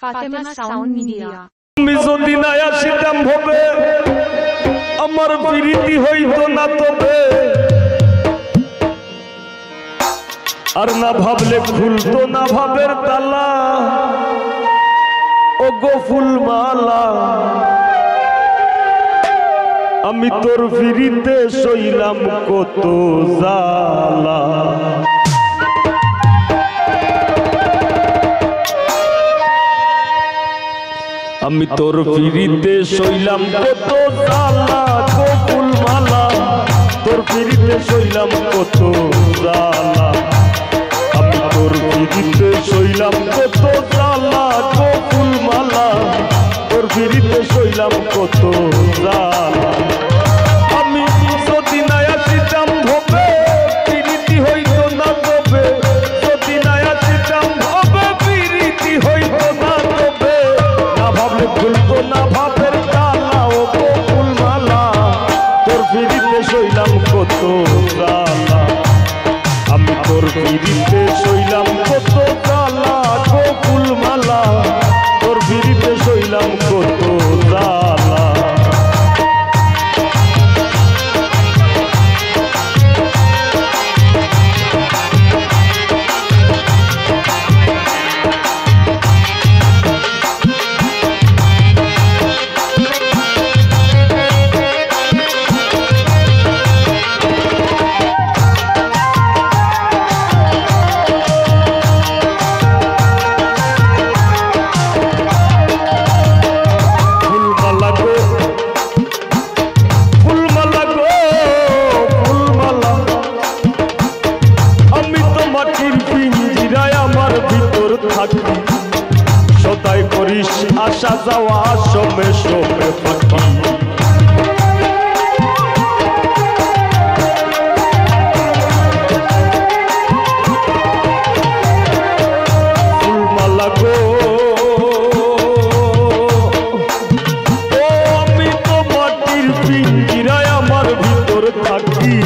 Fatema sound media. আমি যদি না আসিতাম ভবে আমার প্রীতি হইতো না তবে, আর না ভাবলে খুলতো না ভাবের তালা। ও গো ফুলমালা, আমি তোর ফিরিতে সইলাম কত জ্বালা। আমি তোর ফিরিতে সইলাম কত জ্বালা গো ফুলমালা, তোর ফিরিতে সইলাম কত জ্বালা। আমি তোর ফিরিতে সইলাম কত জ্বালা গো ফুলমালা, তোর ফিরিতে সইলাম কত জ্বালা। আমি যদি না আসিতাম ভবে প্রীতি হইতো না তবে, যদি না আসিতাম ভবে প্রীতি হইতো না তবে, না ভাবলে খুলতো না ভাবের তালা। ও গো ফুলমালা, তোর ফিরিতে সইলাম কত জ্বালা। আমি তোর ফিরিতে সইলাম কত জ্বালা গো ফুলমালা, তোর ফিরিতে সইলাম কত জ্বালা। সদাই করিস আসা যাওয়া সমে সমে ফাঁকি। ফুলমালা গো, ও আমি তো মাটির পিঞ্জিরায় আমার ভিতর থাকি।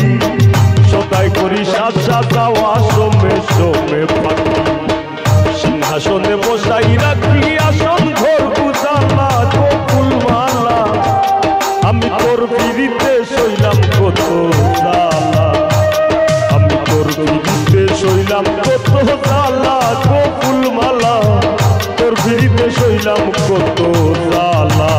সদাই করিস আসা যাওয়া সমে সমে ফাঁকি। সিংহাসনে বসাই রাখি আসন ঘর গুজালা গো ফুলমালা, আমি তোর ফিরিতে সইলাম কত জ্বালা। আমি তোর ফিরিতে সইলাম কত জ্বালা গো ফুলমালা, তোর ফিরিতে সইলাম কত জ্বালা।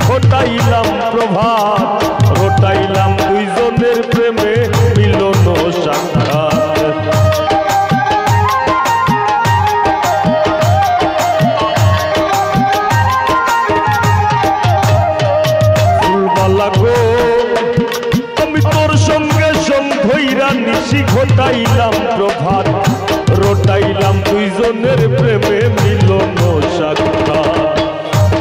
ঘটাইলাম প্রভাত, ঘটাইলাম দুইজনের প্রেমে মিলন সাক্ষাৎ। ফুলমালা গো, আমি তোর সঙ্গে সঙ্গইরা নিশি ঘটাইলাম প্রভাত, রটাইলাম দুইজনের প্রেমে মিলন সাক্ষাৎ।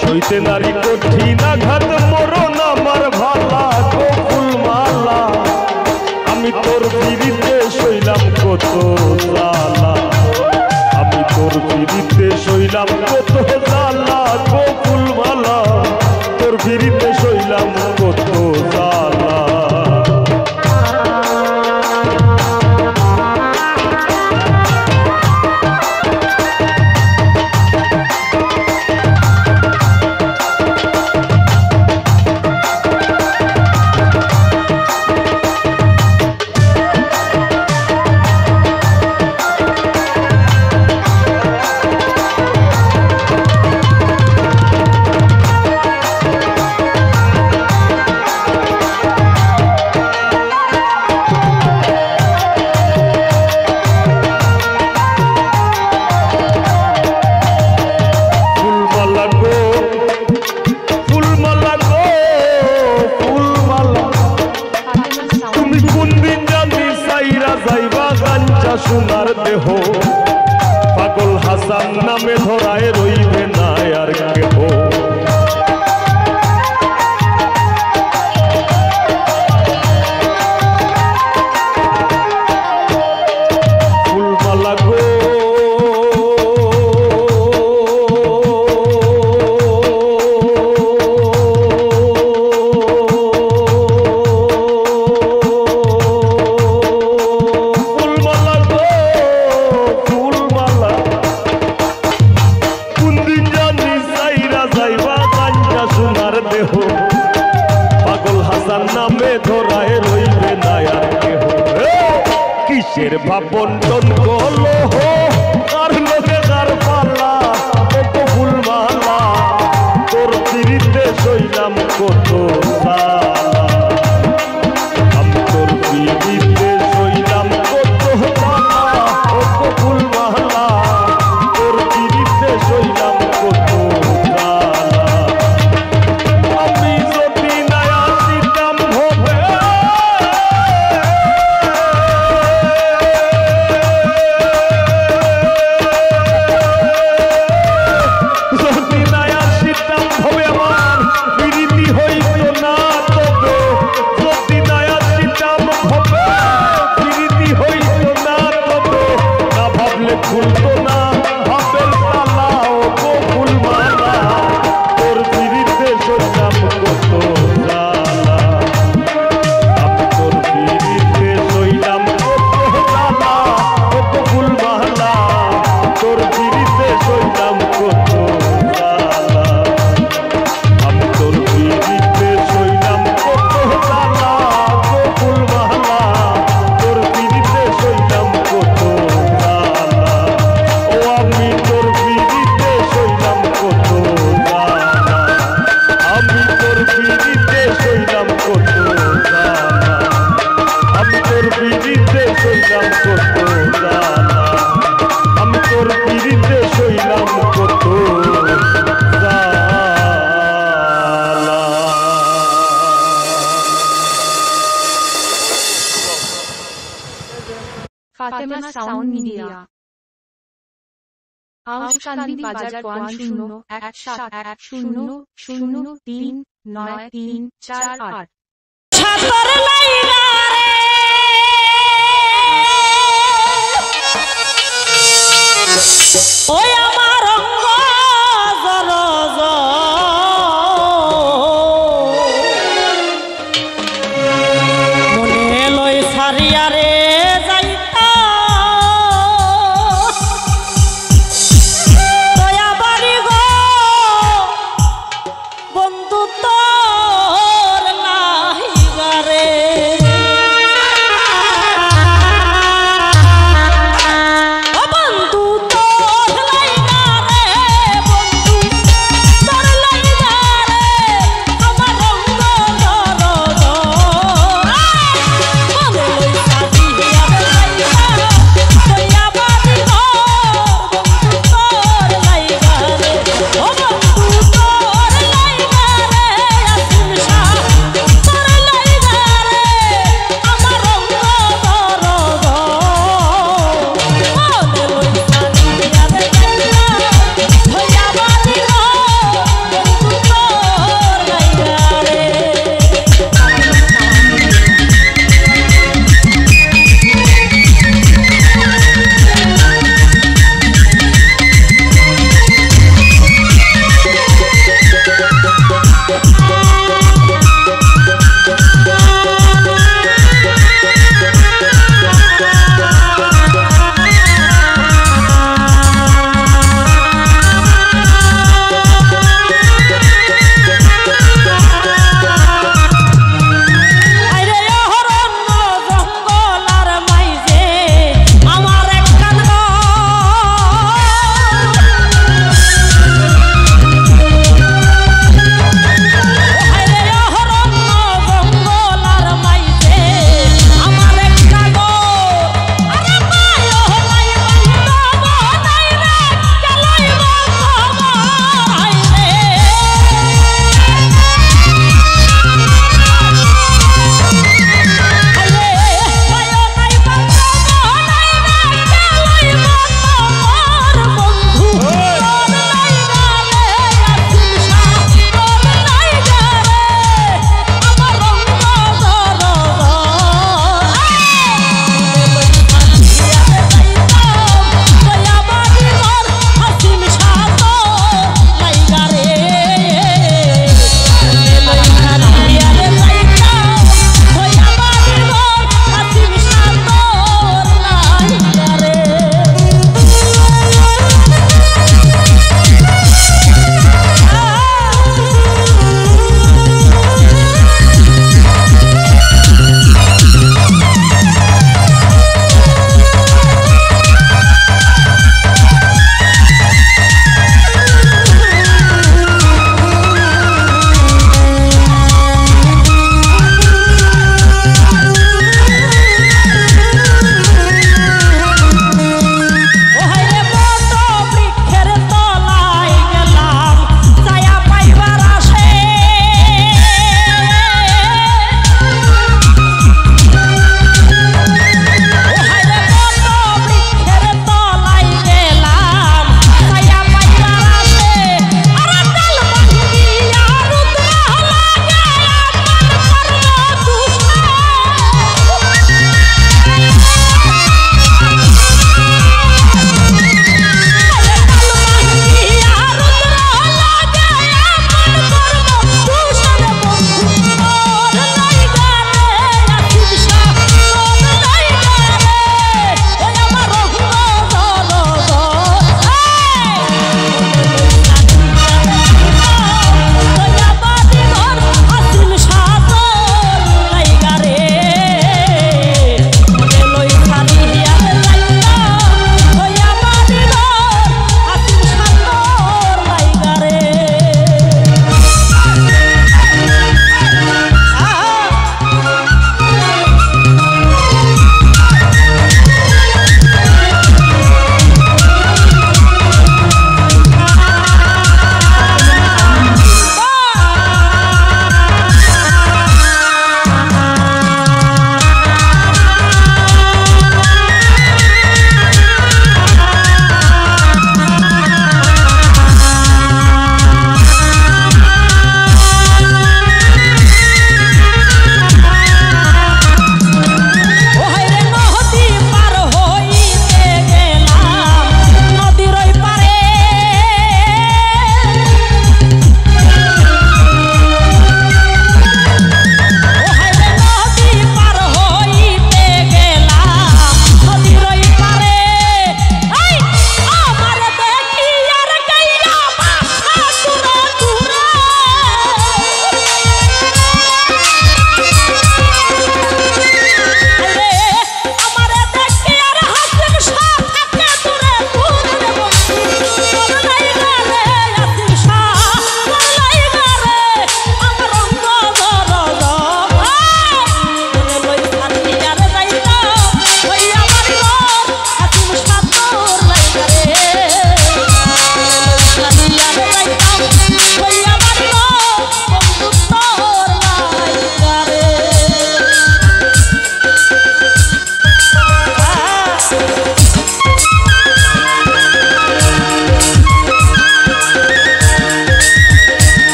সইতে নারী কঠিন আঘাত মরণ আমার ভালা গো ফুলমালা, আমি তোর ফিরিতে সইলাম কত জ্বালা। আমি তোর ফিরিতে সইলাম কত জ্বালা গো ফুলমালা, তোর ফিরিতে সইলাম কত জ্বালা। দেহ পাগল হাসান নামে ধরায় রইবে না আর কেহ ফুলমালা গো নামে ধরায় রইবে না আর কেহ কিসের ভাবন্টন কলহ আর লোকে কার পালা কত ফুলমালা তোর পিড়িতে সইলাম কত সালা আমি তোর পিড়িতে সইলাম কত সালা কত ফুলমালা তোর পিড়িতে সইলাম কত খুলতো না ভাবের তালা ও গো ফুলমালা তোর পিড়িতে সইলাম কত জ্বালা আমি তোর পিড়িতে সইলাম কত জ্বালা ও গো ফুলমালা তোর পিড়িতে সইলাম কত জ্বালা আমি তোর পিড়িতে সইলাম কত জ্বালা গো ফুলমালা তোর পিড়িতে সইলাম কত আমি তোর পিড়িতে সইলাম কত জ্বালা আমি তোর পিড়িতে সইলাম কত জ্বালা আমি তোর পিড়িতে সইলাম কত জ্বালা আমি তোর পিড়িতে সইলাম কত জ্বালা ফাতেমা সাউন্ড মিডিয়া আউশকান্দি বাজার 501010039348 ছাতর লাইগা রে ওই আমার অঙ্গ জরজ মনে লই সারিয়া রে যাইতা দয়া বাড়ি গো বন্ধু তোর লাইগা রে ও বন্ধু তোর লাইগা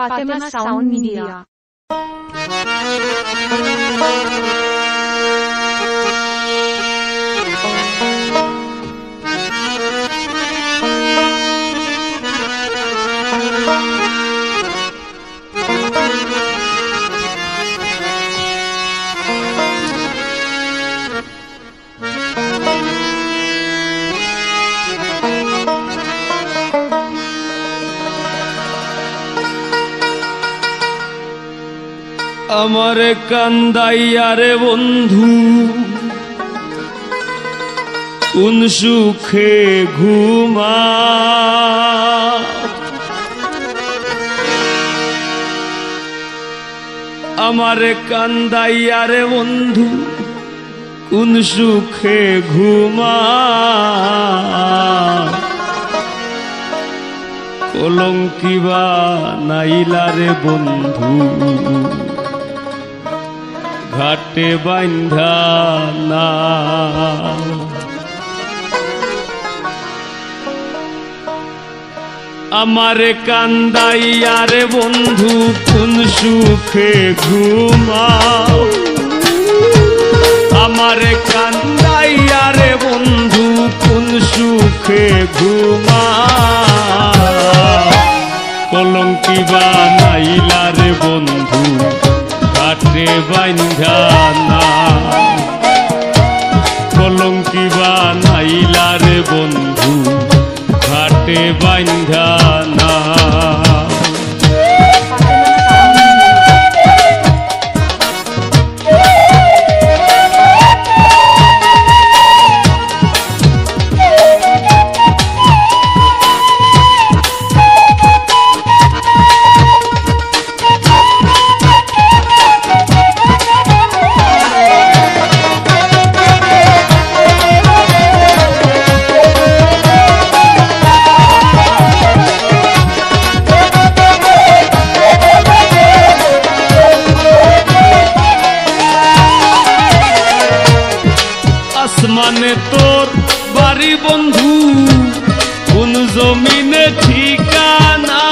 Fatima Sound Media. আমার কান্দাইয়া রে বন্ধু কোন সুখে ঘুমা আমার কান্দাইয়া রে বন্ধু কোন সুখে ঘুমা কলঙ্কি বানাইলা রে বন্ধু ঘাটে বান্ধা না আমার কান্দাইয়া রে বন্ধু কোন সুখে ঘুমাও আমার কান্দাইয়া রে বন্ধু কোন সুখে ঘুমাও কলঙ্কি বানাইলা রে বন্ধু ঘাটে বান্ধা না কলঙ্কি বানাইলা রে বন্ধু ঘাটে বান্ধা না আসমানে তোর বাড়ি বন্ধু কোন জমিনে ঠিকানা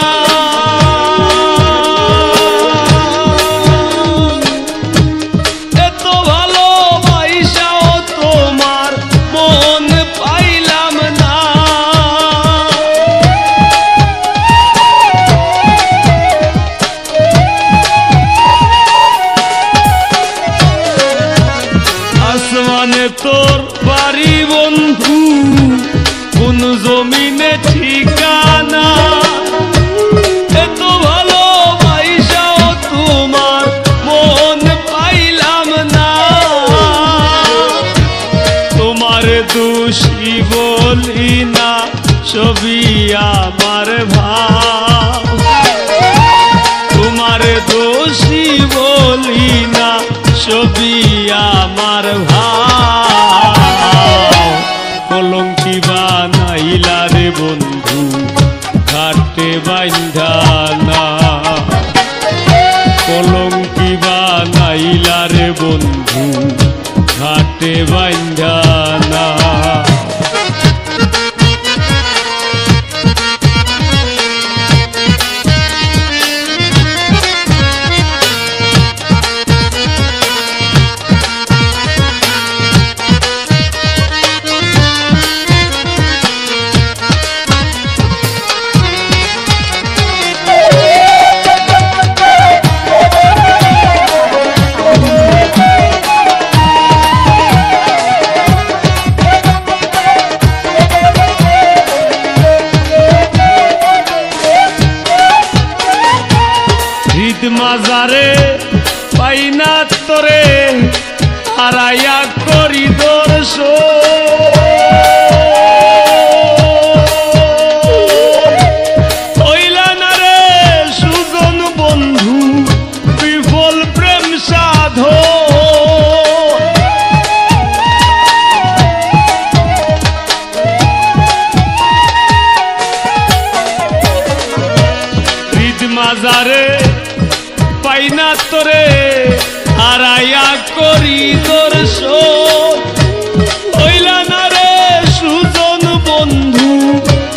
এত ভালোবাসাও তোমার মন পাইলাম না আসমানে তোর বাড়ি বন্ধু কোন জমিনে ঠিকানা এত ভালোবাসাও তোমার মন পাইলাম না তোমার দোষী বলি না ছবি আমার ভাব তোমার দোষী বলি না ছবি আমার ভাব কলঙ্কি বানাইলা রে বন্ধু ঘাটে বান্ধা না কলঙ্কি বানাইলা রে বন্ধু ঘাটে বান্ধা না মাজারে পাইনা তোরে হারাইয়া করি হইলা না রে সুজন বন্ধু বিফল প্রেম সাধো মাজারে পাইনা তোরে হারাইয়া করি দর্শন হইলা না রে সুজন বন্ধু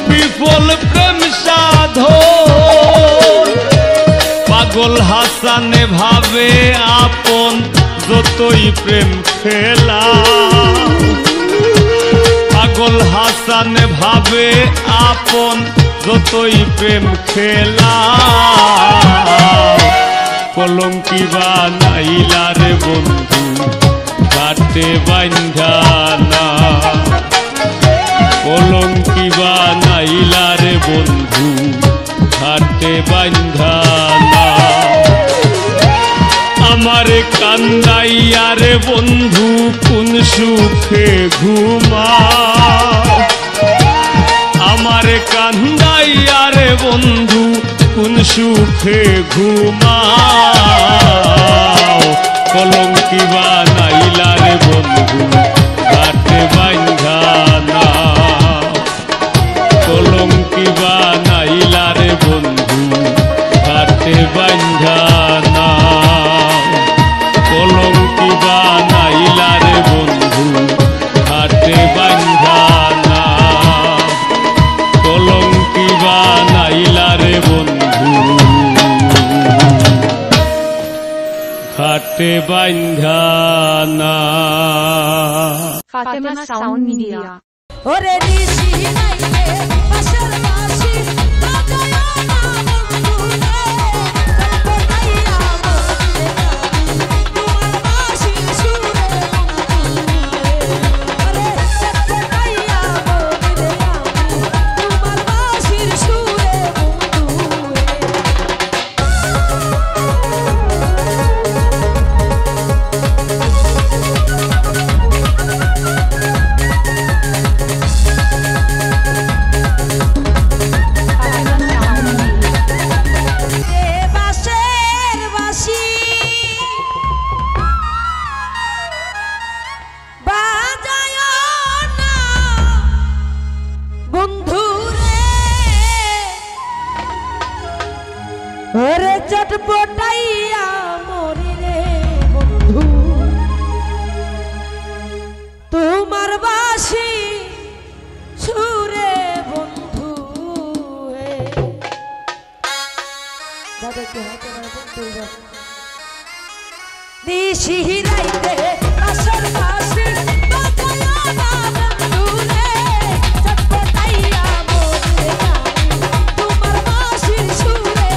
বিফল প্রেম সাধন পাগল হাসানে ভাবে আপন যতই প্রেম খেলা পাগল হাসানে ভাবে আপন যতই প্রেম খেলা কলঙ্কি বানাইলা রে বন্ধু কাটে বান্ধা না কলঙ্কি বানাইলা রে বন্ধু কাটে বান্ধা না আমারে কান্দাইয়া রে বন্ধু কোন সুখে ঘুমা আমারে কান্দাইয়া রে বন্ধু কোন সুখে ঘুমাও কলঙ্কি বানাইলা রে বন্ধু কাটে বান্ধা না কলঙ্কি বানাইলা রে বন্ধু কাটে বান্ধা না কলঙ্কি বানাইলা রে বন্ধু কাটে বান্ধা না কলঙ্কি বানাইলা রে বন্ধু খাটে বান্ধা না। Fatema sound media. ওরে ঋষি নাইতে বাসর বাসি বাজায়া না বন্ধুরে বনাইয়া বলে তোমার বাসির সুরে বন্ধুরে ওরে বনাইয়া বলে তোমার বাসির সুরে ওরে চটপটাইয়া মরি রে বন্ধু তোমার বাসি সুরে বন্ধু দাদা কি হাতে বন্ধু নিশি রাইতে আসর বাসি বাজায়া না বন্ধু রে চটপটাইয়া মরি রে তোমার বাসির সুরে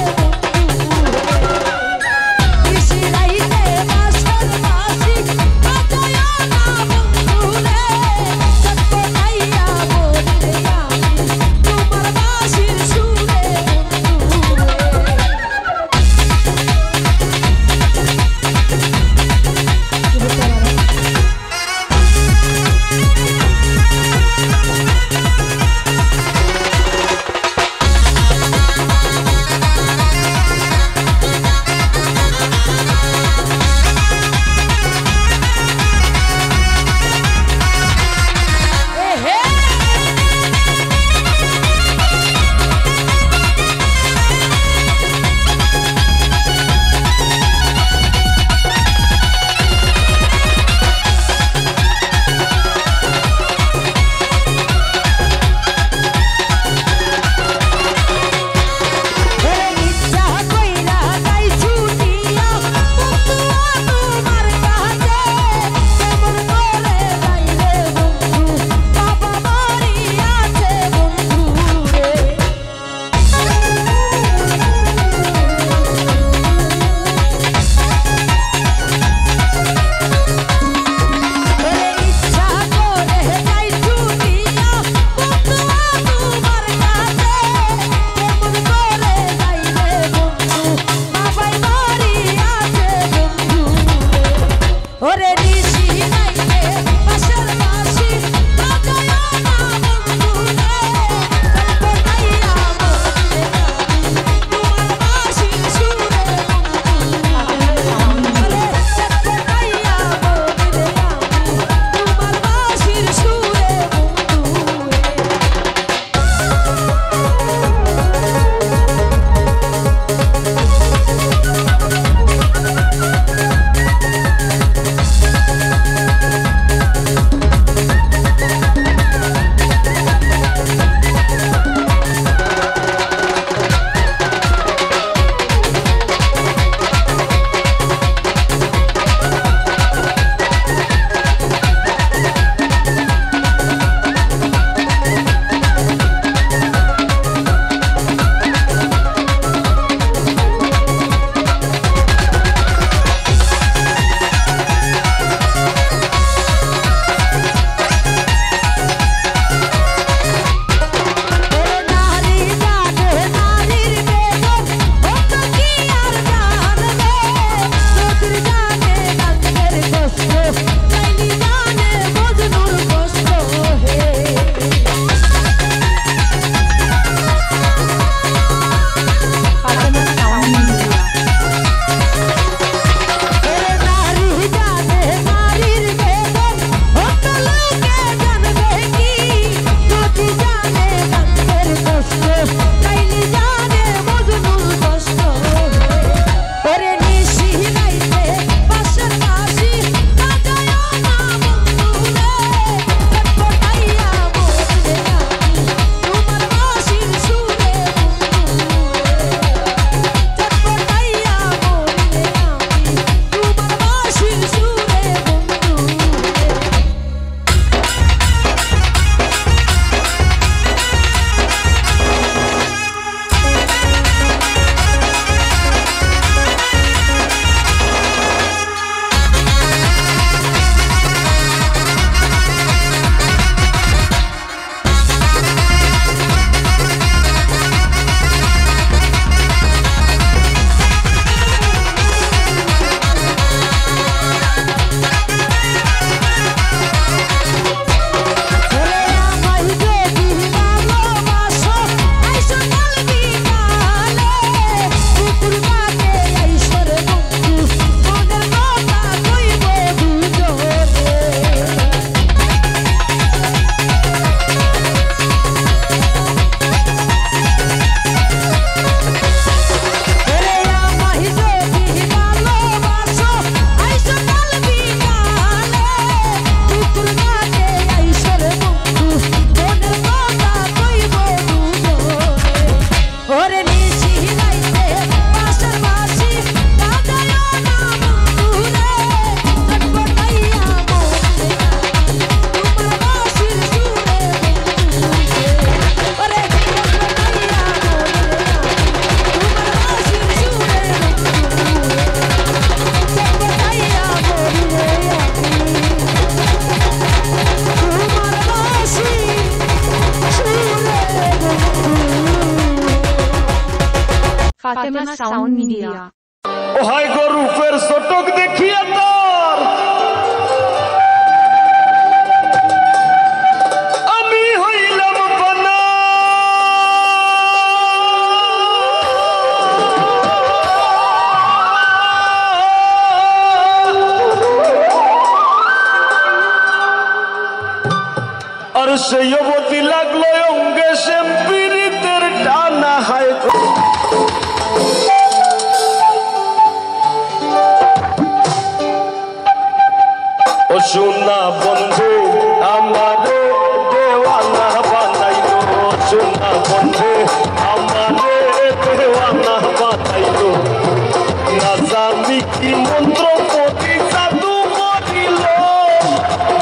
ফাতেমা সাউন্ড মিডিয়া। ও হাই গো রূপের চটক দেখিয়া তোর আমি হইলাম পানা। আর সেই অবধি লাগলো অঙ্গে শ্যাম্পিরিতের টানা। হায় ও সোনা বন্ধু আমারে দেওয়ানা বানাইলো, সোনা বন্ধু আমারে দেওয়ানা বানাইলো। না জানি কি মন্ত্র পতি জাদু করিল,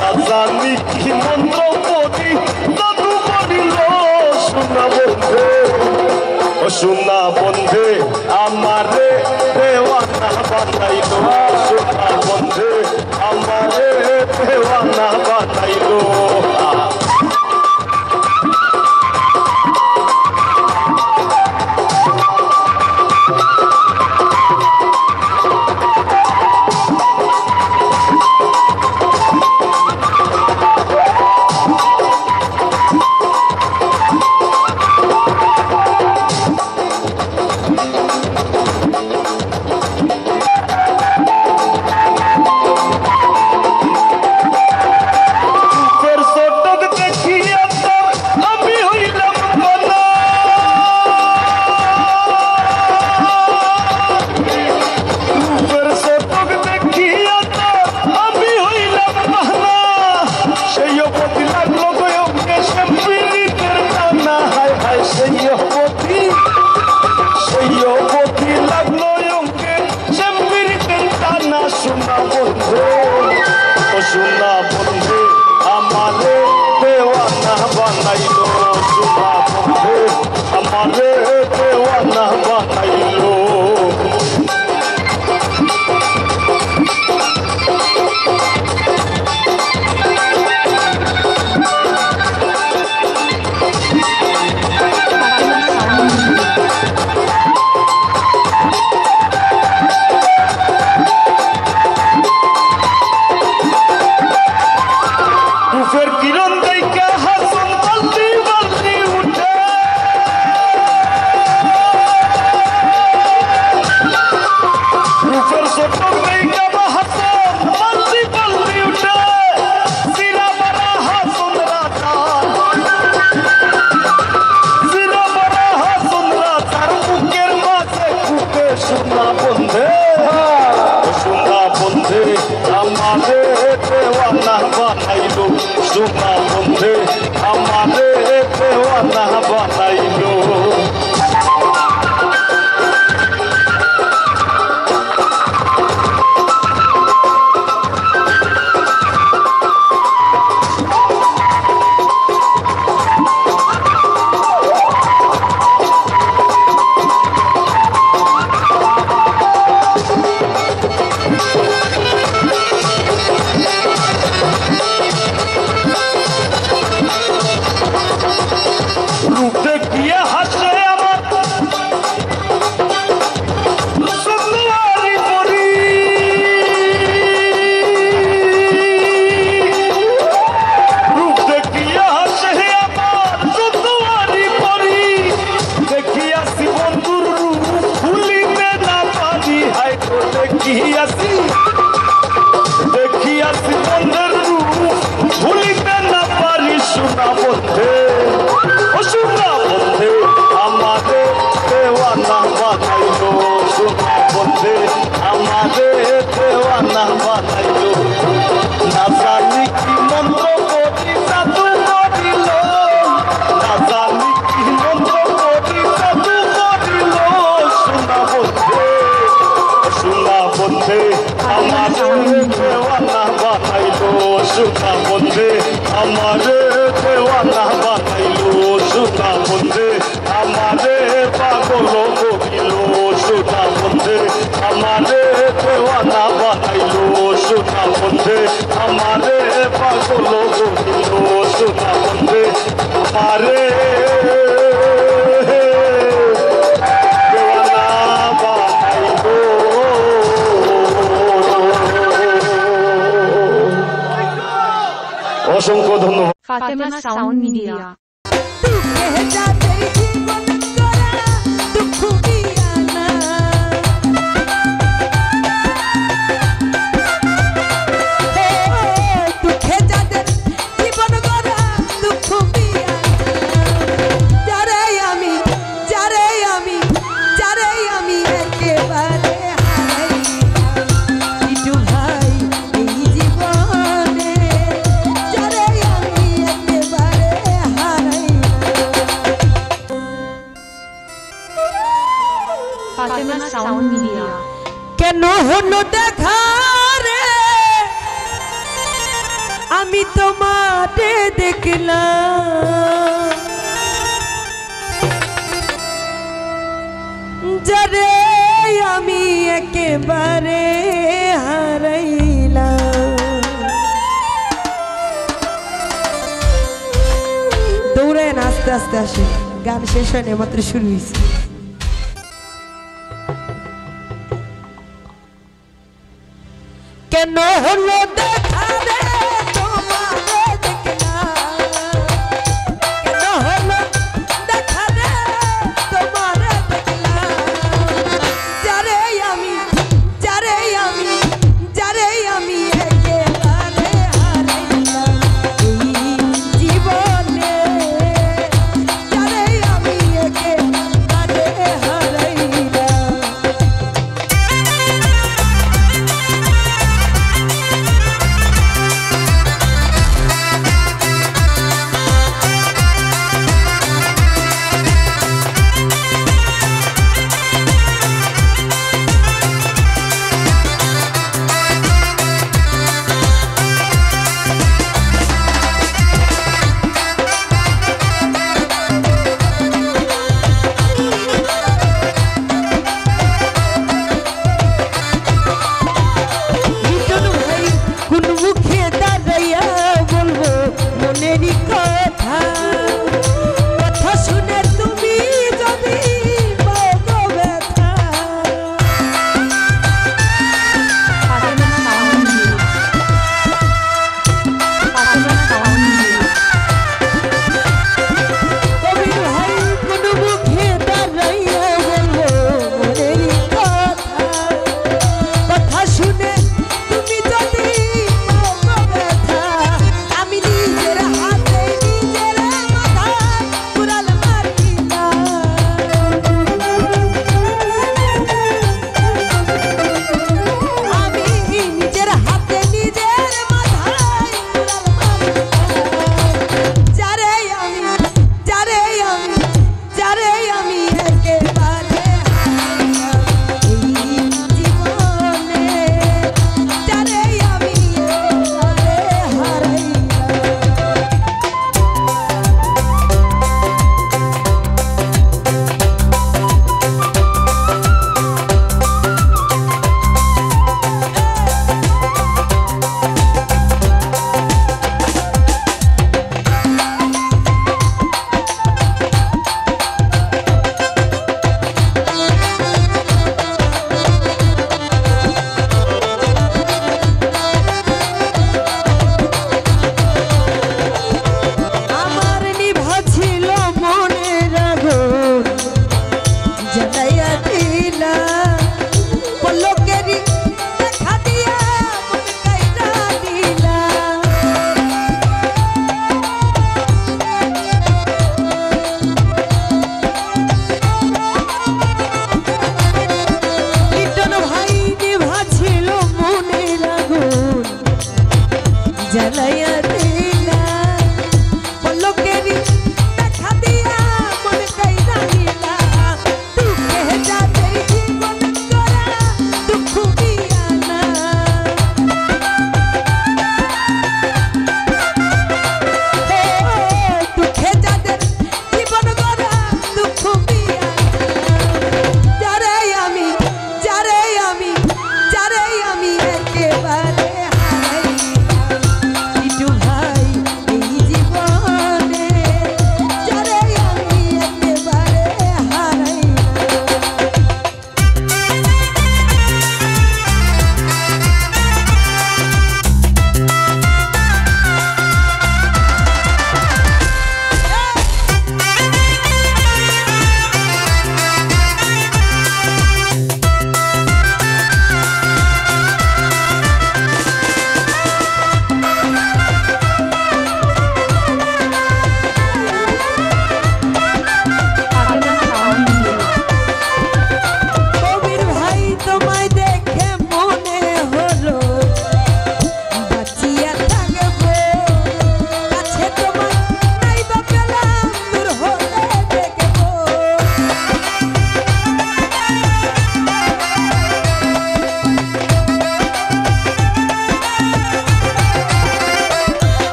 না জানি কি মন্ত্র পতি জাদু করিল। সোনা বন্ধু ও সোনা বন্ধু আমারে দেওয়ানা বানাইলো, সোনা বন্ধু আমারে দেওয়ানা বানাইলো। সোনা বন্ধু ও সোনা বন্ধু আমারে দেওয়ানা বানাইলো, সোনা বন্ধু আমারে দেওয়ানা বানাইলো। সোনা বন্ধু আমারে দেওয়ানা বানাইলো। দেখিয়াছি বন্ধের রূপ ভুলিতে না পারি। সোনা বন্ধু ও সোনা বন্ধু আমারে দেওয়ানা বানাইলো, সোনা বন্ধু আমারে দেওয়ানা বানাইলো। না জানি কি মন্ত্র পতি জাদু করিল, না জানি কি মন্ত্র পতি জাদু করিল। সোনা বন্ধু সোনা বন্ধু আমারে দেওয়ানা বানাইলো, সোনা বন্ধু আমারে দেওয়ানা বানাইলো। সোনা বন্ধু আমারে পাগল করিল, সোনা বন্ধু আমারে দেওয়ানা বানাইলো। সোনা বন্ধু আমারে পাগল করিল, সোনা বন্ধু আমারে দেওয়ানা ফাতেমা সাউন্ড মিডিয়া। দুঃখে যাদের জীবন গড়া দুঃখ দিয়া না। দুঃখে যাদের জীবন গড়া দুঃখ দিয়া না। যারে আমি একেবারে হারাইলাম টিটু ভাই এই জীবনে। যারে আমি একেবারে ফাতেমা সাউন্ড মিডিয়া। কেন হলো দেখা রে আমি তোমারে দেখলাম। যারে আমি একেবারে হারাইলাম। দৌড়ে আস্তে আস্তে আসে, গান শেষ হয়নি, মাত্র শুরু হয়েছে। কেন হলো দেখা রে তোমারে দেখলাম। কেন হলো দেখা রে তোমারে দেখলাম। যারে আমি একেবারে হারাইলাম এই জীবনে। যারে আমি একেবারে হারাইলাম।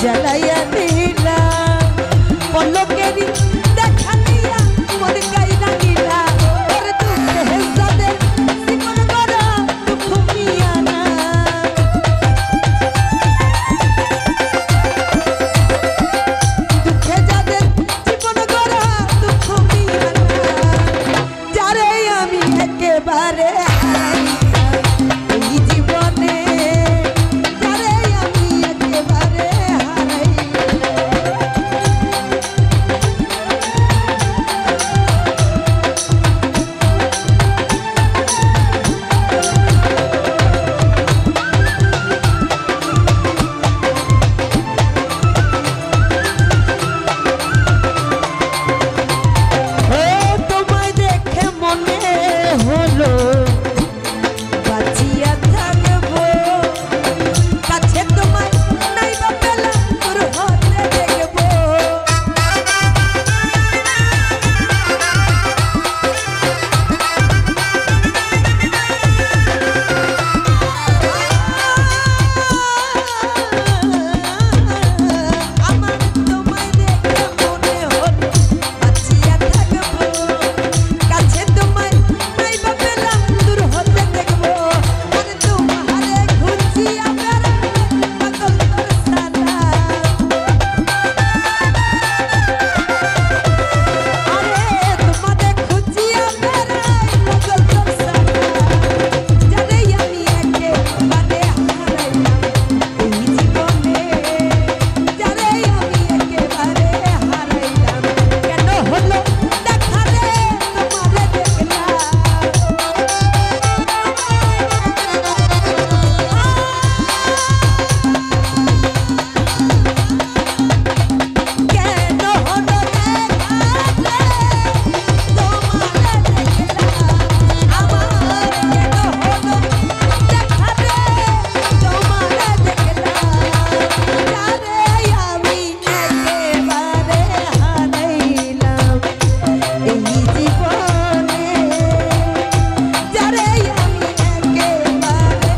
জ্বালাইয়া দিলা পলকেরি দেখা দিয়া মোর গাইলা দিলা ওরে দুঃখে যাদের জীবন গড়া দুঃখ মিয়া না দুঃখে যাদের জীবন গড়া দুঃখ মিয়া না যারে আমি একেবারে এই জীবনে যারে আমি একেবারে তোমায় দেখে মনে হলো বাঁচিয়া থাকবো কাছে তোমায় নাই বা পেলাম তোর হাতে দেখবো আমার তোমায় দেখে মনে হলো বাঁচিয়া থাকবো কাছে তোমায় নাই বা পেলাম তোর হাতে দেখবো আর তোমারে খুঁজিয়া বেড়াই পাগল তোর সারা আরে তোমারে খুঁজিয়া বেড়াই পাগল তোর সারা জানে আমি একেবারে হারাইলাম এই জীবনে জানে আমি একেবারে হারাইলাম কেন হলো দেখা রে তোমারে দেখলাম কেন হলো দেখা রে তোমারে দেখলাম আমার কেন হলো দেখা রে তোমারে দেখলাম যারে আমি একেবারে হারাইলাম এই জীবনে যারে আমি একেবারে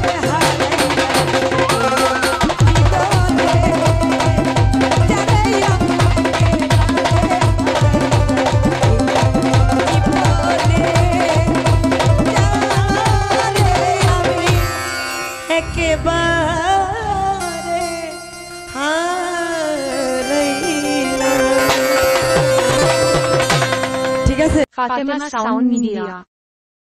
একেবারে হারাইলাম ঠিক আছে Fatima Sound Media.